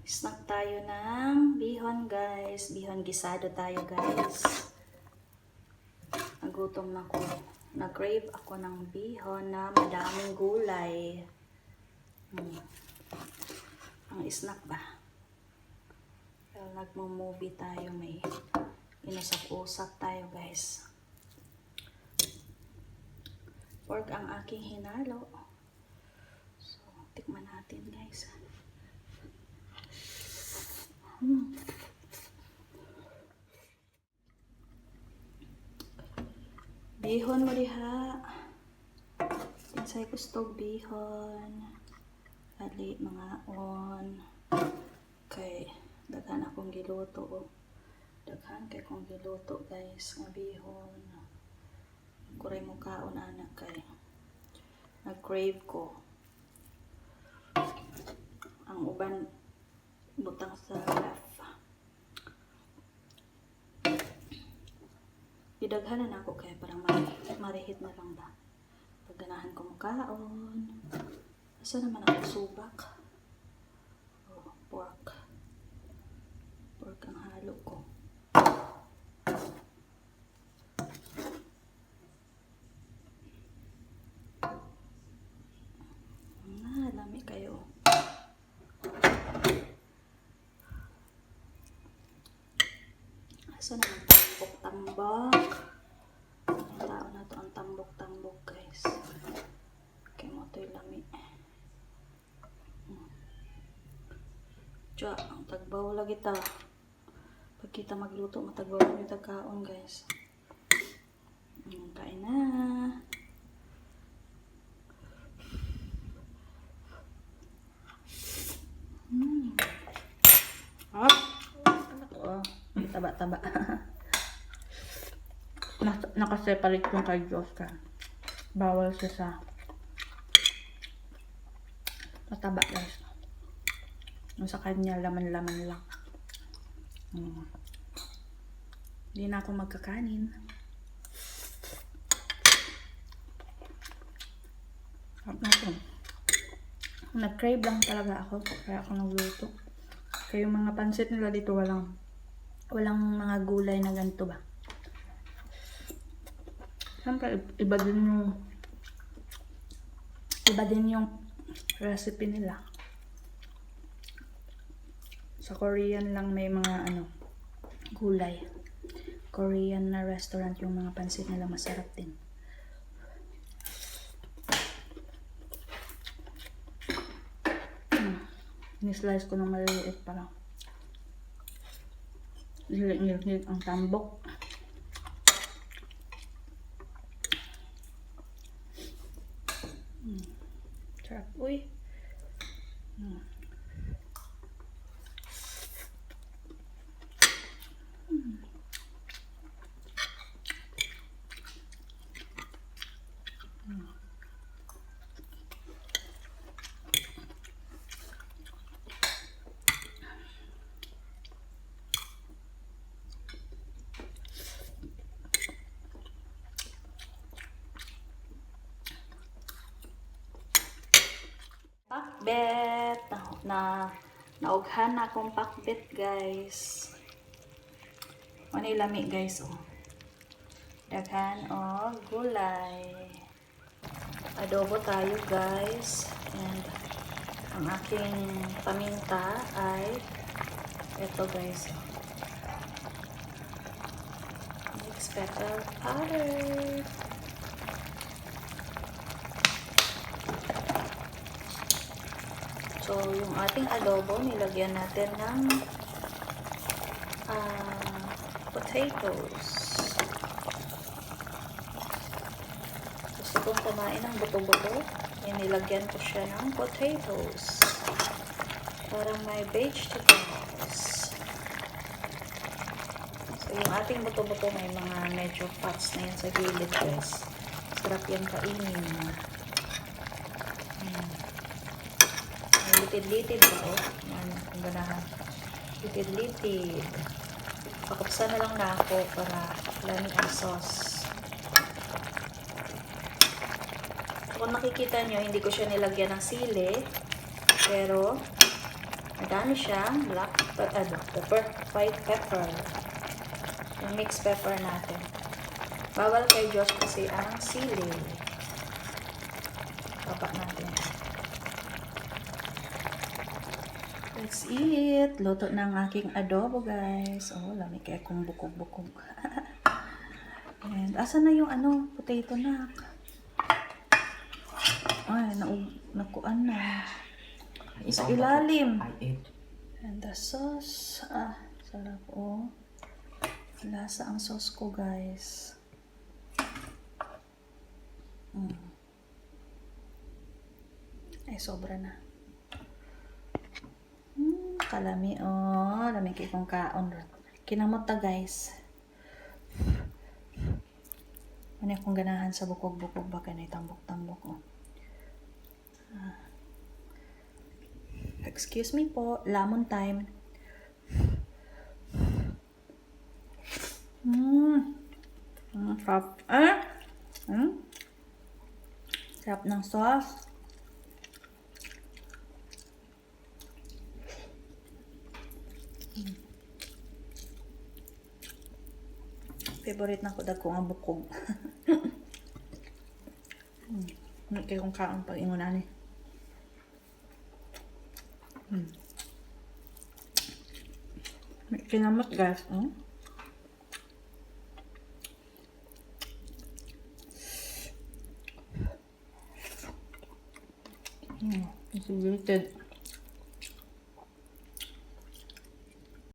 Snack tayo ng bihon, guys. Bihon gisado tayo, guys. Nagutom na ko. Nag-crave ako ng bihon na madaming gulay. Ang snack ba? Well, nagmo-movie tayo. May inusap-usap tayo, guys. Pork ang aking hinalo. So, tikman natin, guys. Bihon mo diha. Insay gusto bihon. Ali mga on. Kay daghan akong giluto. Daghan kay kong giluto, guys, nga bihon. Kuray mo kaon anak kay nag-crave ko. Ang uban butang sa ref. Idaghanan ako kaya parang marihit na lang ba. Pagganahan ko makaon. Asa naman ako subak? Oh, pork. Pork ang halo ko. Lami kayo. Asa naman tambok-tambok. Ang tao na to ang tambok-tambok, guys. Kaya mo ito'y lami. Diya, ang tagbaw lagi ta. Pag kita magluto, matagbaw lagi ta kaon, guys. Kain na. Taba-taba. Nakaseparate yung kay Diyos ka. Bawal siya sa mataba, guys. Yung sa kanya, laman-laman lang. Hindi na ako magkakanin. Nag-crave lang talaga ako. Kaya ako nagluto. Kaya yung mga pansit nila dito walang mga gulay na ganito ba. Siyempre, iba din yung recipe nila. Sa Korean lang may mga gulay. Korean na restaurant yung mga pansit nila, masarap din. Ni-slice ko ng maliliit para nilig ang tambok. Sarap. Uy. Pakbet. Naughan na akong pakbet, guys. Ano yung lami, guys, oh. Daghan, oh, gulay. Adobo tayo, guys. And ang aking paminta ay ito, guys. Mixed pepper powder. So, yung ating adobo, nilagyan natin ng potatoes. Gusto kong kumain ng buto-buto. Nilagyan ko siya ng potatoes. Para may vegetables. So, yung ating buto-buto may mga medyo fats na yan sa gilid, guys. Sarap yan kainin. Litid-litid ba, oh. Yan, kung ganahan. Litid-litid. Pakupsan na lang na ako para lami ang sauce. So, kung nakikita nyo, hindi ko siya nilagyan ng sili. Pero, Madami siyang black pepper, white pepper. Yung mixed pepper natin. Bawal kay Josh kasi ang sili. Baba natin. Let's eat. Luto ng aking adobo, guys. Oh, lamig kaya kung bukog-bukog. And, asa na yung potato na? Ay, nakuan na. Sa ilalim. And the sauce. Sarap, oh. Lasa ang sauce ko, guys. Ay, sobra na. Kalami, oh. Lamig kay kong kaon. Kinamot ta, guys. Ano akong ganahan sa bukog-bukog baka na itambok-tambok, oh. Excuse me po, lemon time. Sarap. Sarap ng sauce. Favorite na ko dagko nga bukog. Ano kayo kung kaon pag ingunan eh. May kinamot, guys. It's related.